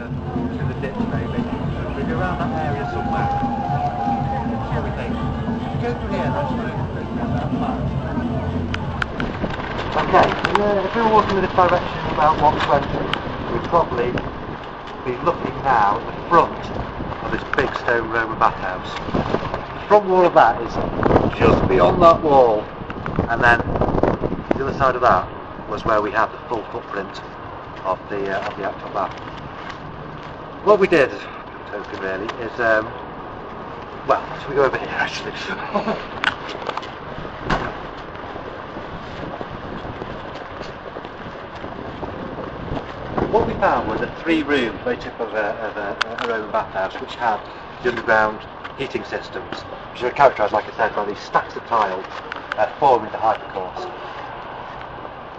to the ditch maybe. We go around that area somewhere. What do we think? Go through here, that's what it's about. Okay, so if we were walking in this direction about 120, we'd probably be looking now at the front of this big stone Roman bathhouse. The front wall of that is just beyond that wall, and then the other side of that was where we had the full footprint of the actual bath. What we did, token really, is well, should we go over here actually? What we found was a 3 rooms, very typical of a Roman bathhouse, which had the underground heating systems, which are characterised, like I said, by these stacks of tile forming the hypocaust.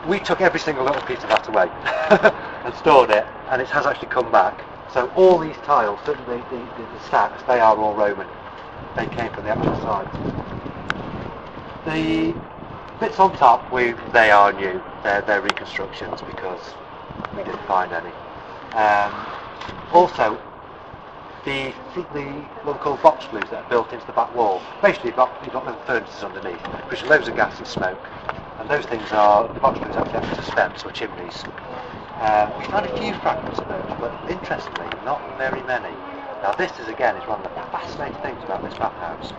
We took every single little piece of that away and stored it, and it has actually come back. So all these tiles, certainly the stacks, they are all Roman. They came from the actual site. The bits on top, they are new. They're reconstructions because we didn't find any. Also, the what we call box flues that are built into the back wall. Basically, you've got little furnaces underneath, which are loads of gas and smoke. And those things are, the box flues actually act as spents or chimneys. We found a few fragments of those, but interestingly, not very many. Now this is one of the fascinating things about this bathhouse.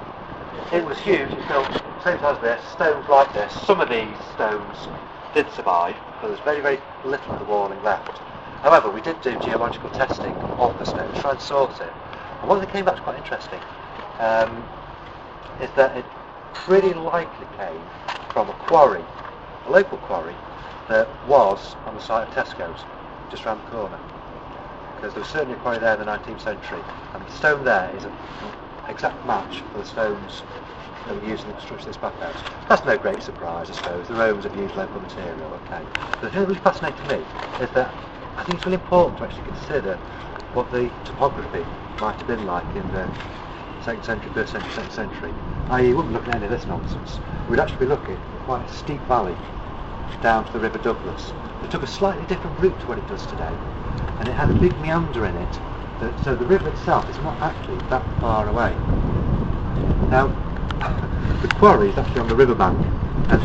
It was huge, it's built same size as this, stones like this. Some of these stones did survive, but there's very, very little of the walling left. However, we did do geological testing of the stone to try and sort it. And one that came back quite interesting is that it pretty likely came from a quarry, a local quarry, that was on the site of Tesco's, just round the corner. Because there was certainly a quarry there in the 19th century, and the stone there is an exact match for the stones that were used in the construction of this bathhouse. That's no great surprise, I suppose. The Romans have used local material, okay. But the thing that really fascinated me is that I think it's really important to actually consider what the topography might have been like in the 2nd century, 1st century, 2nd century. I.e., we wouldn't be looking at any of this nonsense. We'd actually be looking at quite a steep valley down to the River Douglas. It took a slightly different route to what it does today, and it had a big meander in it, so the river itself is not actually that far away. Now, the quarry is actually on the riverbank, and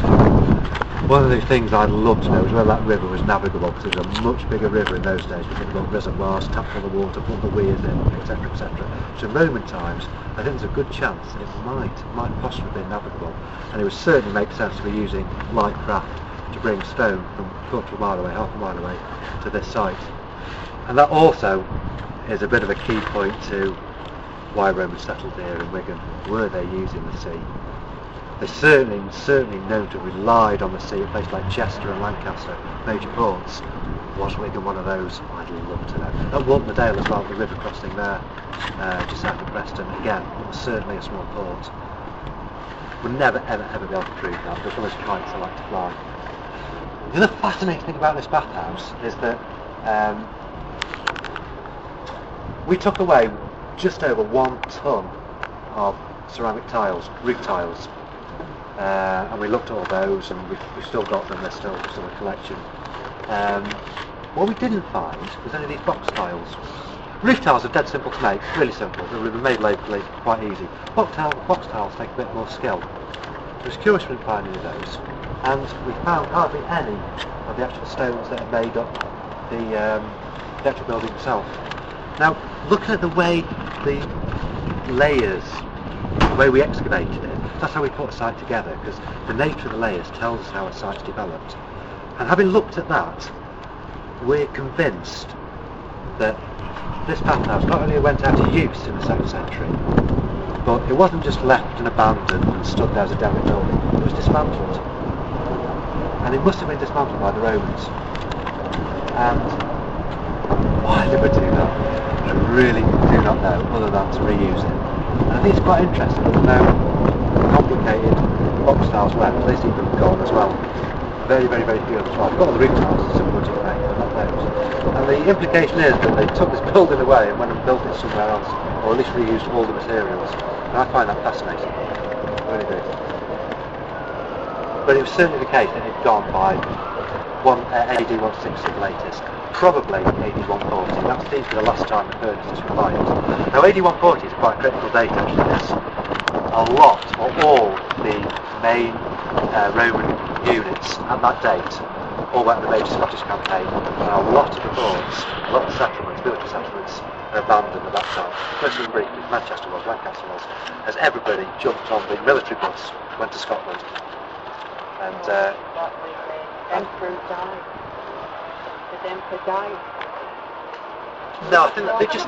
one of the things I'd love to know is whether that river was navigable, because it was a much bigger river in those days. We think about reservoirs, tap full of water, put the weirs in, etc., etc. So in Roman times, I think there's a good chance that it might possibly be navigable, and it would certainly make sense to be using light craft to bring stone from a quarter of a mile away, half a mile away, to this site. And that also is a bit of a key point to why Romans settled here in Wigan. Were they using the sea? They certainly known to have relied on the sea at places like Chester and Lancaster, major ports. Was Wigan one of those? I'd love to know. At Walton Dale as well, the river crossing there, just south of Preston, again, it was certainly a small port. We'll never ever be able to prove that. There's always kites I like to fly. The other fascinating thing about this bathhouse is that we took away just over 1 ton of ceramic tiles, roof tiles, and we looked at all those, and we've still got them. They're still a collection. What we didn't find was any of these box tiles. Roof tiles are dead simple to make, really simple. They're made locally, quite easy. Box tiles take a bit more skill. It was curious we didn't find any of those, and we found hardly any of the actual stones that had made up the actual building itself. Now, looking at the way the layers, the way we excavated it, that's how we put a site together, because the nature of the layers tells us how a site's developed. And having looked at that, we're convinced that this bathhouse not only went out of use in the 2nd century, but it wasn't just left and abandoned and stood there as a derelict building. It was dismantled. And it must have been dismantled by the Romans. And why they would do that, I really do not know, other than to reuse it. And I think it's quite interesting that there are no complicated box tiles left. They seem to have gone as well. Very, very, very few of them as well. We've got all the roof tiles, it's simple to make, but not those. And the implication is that they took this building away and went and built it somewhere else, or at least reused all the materials. And I find that fascinating. I really do. But it was certainly the case that it had gone by AD 160 the latest, probably AD 140. That seems to be the last time the furnace is required. Now AD 140 is quite a critical date actually. This. A lot, or all, the main Roman units at that date all went on the major Scottish campaign, and a lot of the forts, a lot of settlements, military settlements, are abandoned at that time. Especially in Britain, Manchester was, Lancaster was, as everybody jumped on the military bus, went to Scotland. And the Emperor died. The Emperor died. No, I think that they just...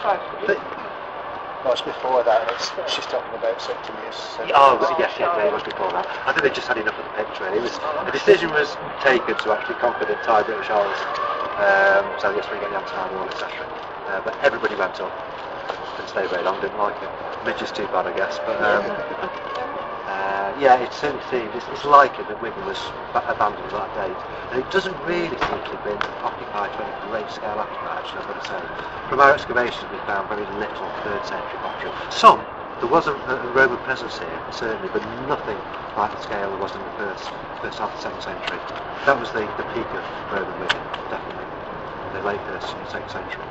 No, it's before that. She's talking about Septimius. Yes, it was before that. I think they just had enough of the picture. A decision was taken to actually conquer the entire British Isles. So yes, we get the Antonine Wall, etc. But everybody went up. Didn't stay very long, didn't like it. Midge is too bad, I guess. But yeah, it certainly seems, it's likely that Wigan was abandoned at that date. And it doesn't really seem to have been occupied to any great scale after that, actually, I've got to say. From our excavations, we found very little 3rd century pottery. There was a Roman presence here, certainly, but nothing like the scale there was in the first half of the 2nd century. That was the peak of Roman Wigan, definitely, in the late 1st and 2nd century.